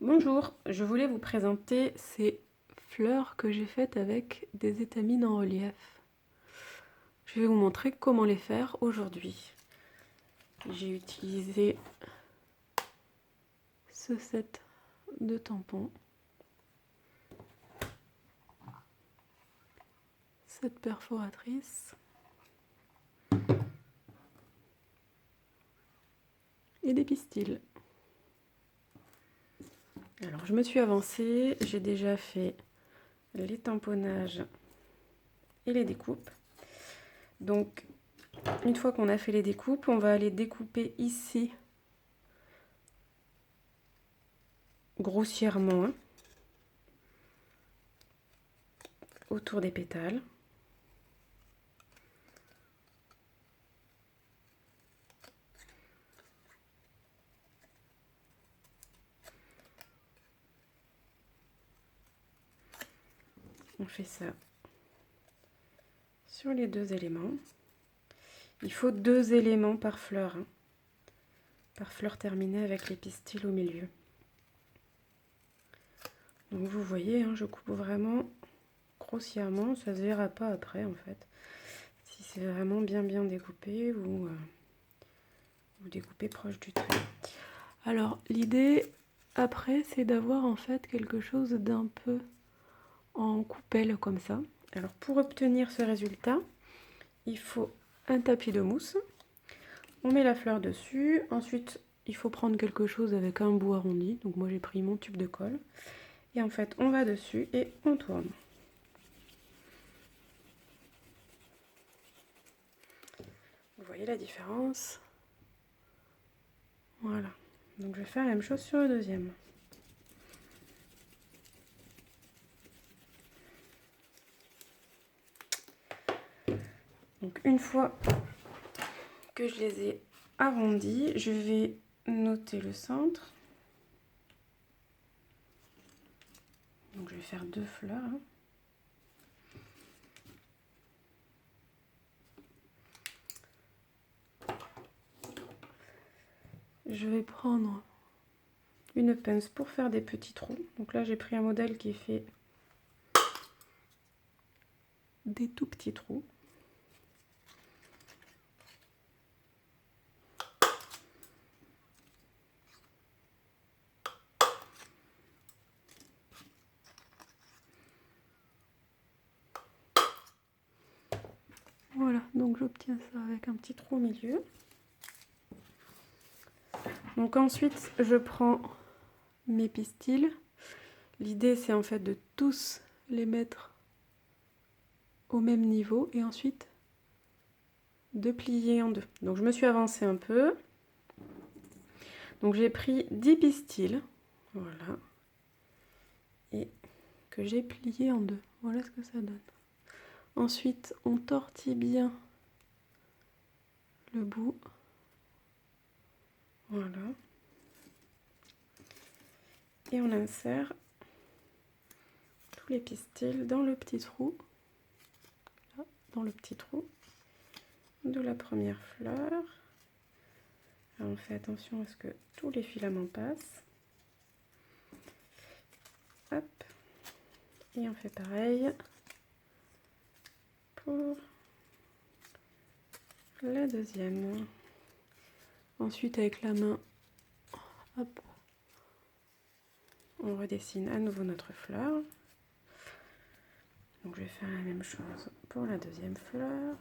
Bonjour, je voulais vous présenter ces fleurs que j'ai faites avec des étamines en relief. Je vais vous montrer comment les faire aujourd'hui. J'ai utilisé ce set de tampons, cette perforatrice et des pistils. Alors je me suis avancée, j'ai déjà fait les tamponnages et les découpes. Donc une fois qu'on a fait les découpes, on va aller découper ici grossièrement autour des pétales. On fait ça sur les deux éléments. Il faut 2 éléments par fleur, par fleur terminée avec les pistils au milieu. Donc vous voyez, je coupe vraiment grossièrement, ça se verra pas après en fait. Si c'est vraiment bien découpé, vous découpez proche du trait. Alors l'idée après, c'est d'avoir en fait quelque chose d'un peu en coupelle comme ça. Alors pour obtenir ce résultat, il faut un tapis de mousse. On met la fleur dessus. Ensuite, il faut prendre quelque chose avec un bout arrondi. Donc moi j'ai pris mon tube de colle. Et en fait, on va dessus et on tourne. Vous voyez la différence? Voilà. Donc je vais faire la même chose sur le deuxième. Donc une fois que je les ai arrondis, je vais noter le centre. Donc je vais faire 2 fleurs. Je vais prendre une pince pour faire des petits trous. Donc là j'ai pris un modèle qui fait des tout petits trous. Voilà, donc j'obtiens ça avec un petit trou au milieu. Donc ensuite, je prends mes pistils. L'idée, c'est en fait de tous les mettre au même niveau et ensuite de plier en deux. Donc je me suis avancée un peu. Donc j'ai pris 10 pistils, voilà, et que j'ai plié en deux. Voilà ce que ça donne. Ensuite, on tortille bien le bout. Voilà. Et on insère tous les pistils dans le petit trou. Là, dans le petit trou de la première fleur. Alors on fait attention à ce que tous les filaments passent. Hop. Et on fait pareil pour la deuxième. Ensuite avec la main, hop, on redessine à nouveau notre fleur. Donc je vais faire la même chose pour la deuxième fleur.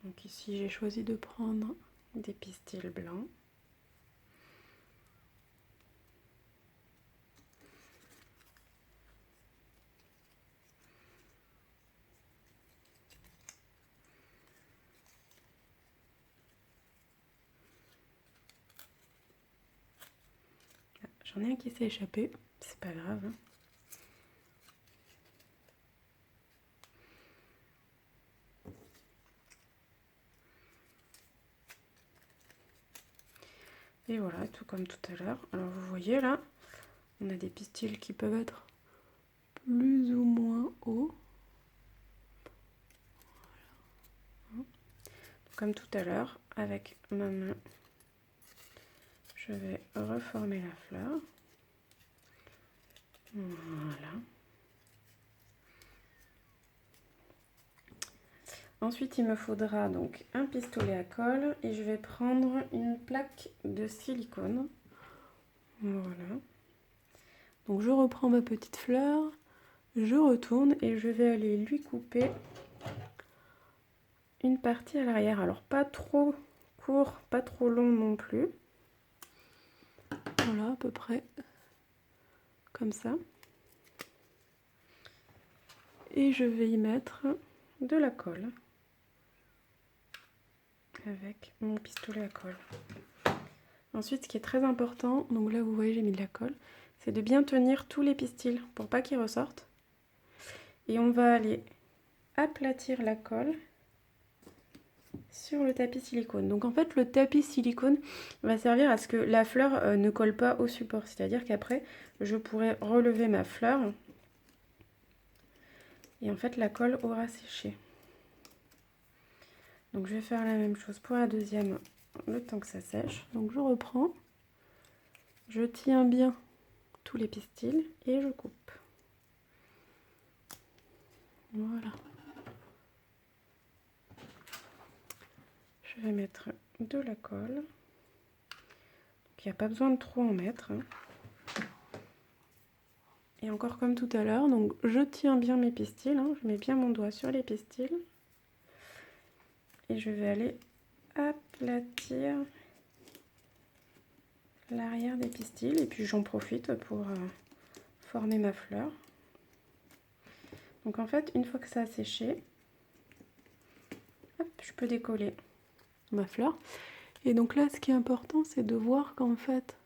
Donc ici j'ai choisi de prendre des pistils blancs. J'en ai un qui s'est échappé, c'est pas grave. Et voilà, tout comme tout à l'heure. Alors vous voyez là, on a des pistils qui peuvent être plus ou moins hauts. Voilà. Comme tout à l'heure, avec ma main, je vais reformer la fleur. Voilà. Ensuite, il me faudra donc un pistolet à colle et je vais prendre une plaque de silicone. Voilà. Donc je reprends ma petite fleur, je retourne et je vais aller lui couper une partie à l'arrière. Alors pas trop court, pas trop long non plus. Voilà, à peu près comme ça. Et je vais y mettre de la colle avec mon pistolet à colle. Ensuite, ce qui est très important, donc là vous voyez j'ai mis de la colle, c'est de bien tenir tous les pistils pour pas qu'ils ressortent. Et on va aller aplatir la colle sur le tapis silicone. Donc en fait le tapis silicone va servir à ce que la fleur ne colle pas au support. C'est-à-dire qu'après je pourrai relever ma fleur et en fait la colle aura séché. Donc je vais faire la même chose pour la deuxième le temps que ça sèche. Donc je reprends, je tiens bien tous les pistils et je coupe. Voilà. Je vais mettre de la colle. Il n'y a pas besoin de trop en mettre. Et encore comme tout à l'heure, donc je tiens bien mes pistils, je mets bien mon doigt sur les pistils. Et je vais aller aplatir l'arrière des pistils. Et puis j'en profite pour former ma fleur. Donc en fait, une fois que ça a séché, hop, je peux décoller ma fleur. Et donc là, ce qui est important, c'est de voir qu'en fait,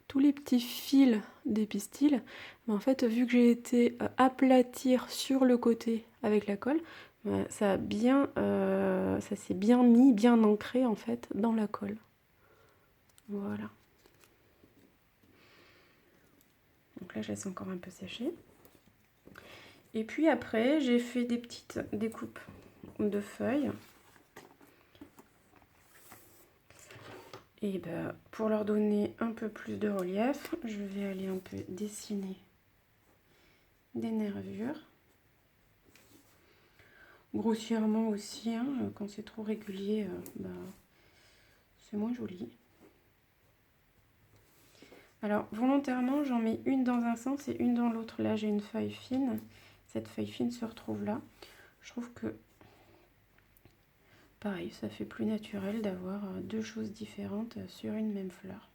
tous les petits fils des pistils, en fait, vu que j'ai été aplatir sur le côté avec la colle, ça s'est bien mis, bien ancré en fait dans la colle. Voilà. Donc là, je laisse encore un peu sécher. Et puis après, j'ai fait des petites découpes de feuilles. Et ben, pour leur donner un peu plus de relief, je vais aller un peu dessiner des nervures. Grossièrement aussi, quand c'est trop régulier, c'est moins joli. Alors volontairement, j'en mets une dans un sens et une dans l'autre. Là, j'ai une feuille fine. Cette feuille fine se retrouve là. Je trouve que, pareil, ça fait plus naturel d'avoir deux choses différentes sur une même fleur.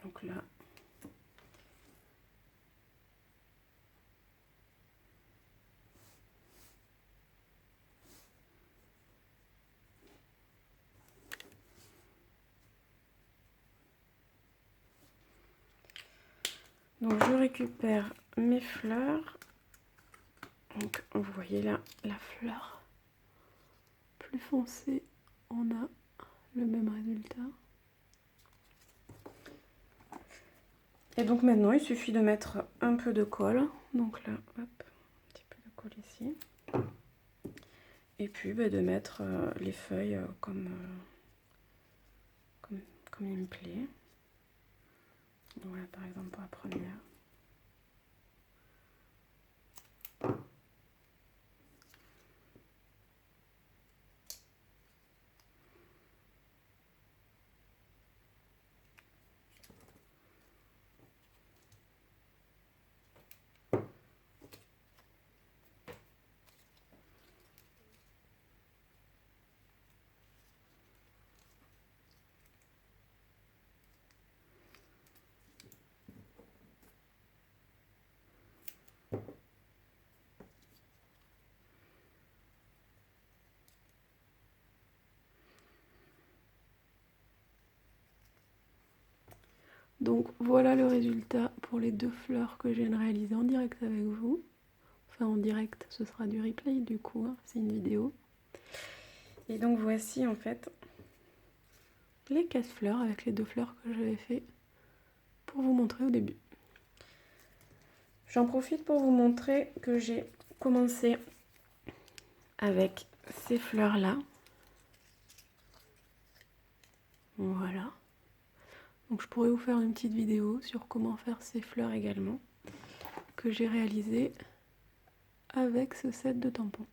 Donc là, donc je récupère mes fleurs. Donc vous voyez là, la fleur plus foncée, on a le même résultat. Et donc maintenant, il suffit de mettre un peu de colle. Donc là, hop, un petit peu de colle ici. Et puis de mettre les feuilles comme il me plaît. Voilà, par exemple pour la première. Donc voilà le résultat pour les deux fleurs que je viens de réaliser en direct avec vous. Enfin en direct, ce sera du replay du coup, hein, c'est une vidéo. Et donc voici en fait les casse-fleurs avec les 2 fleurs que j'avais fait pour vous montrer au début. J'en profite pour vous montrer que j'ai commencé avec ces fleurs-là. Voilà. Donc je pourrais vous faire une petite vidéo sur comment faire ces fleurs également, que j'ai réalisé avec ce set de tampons.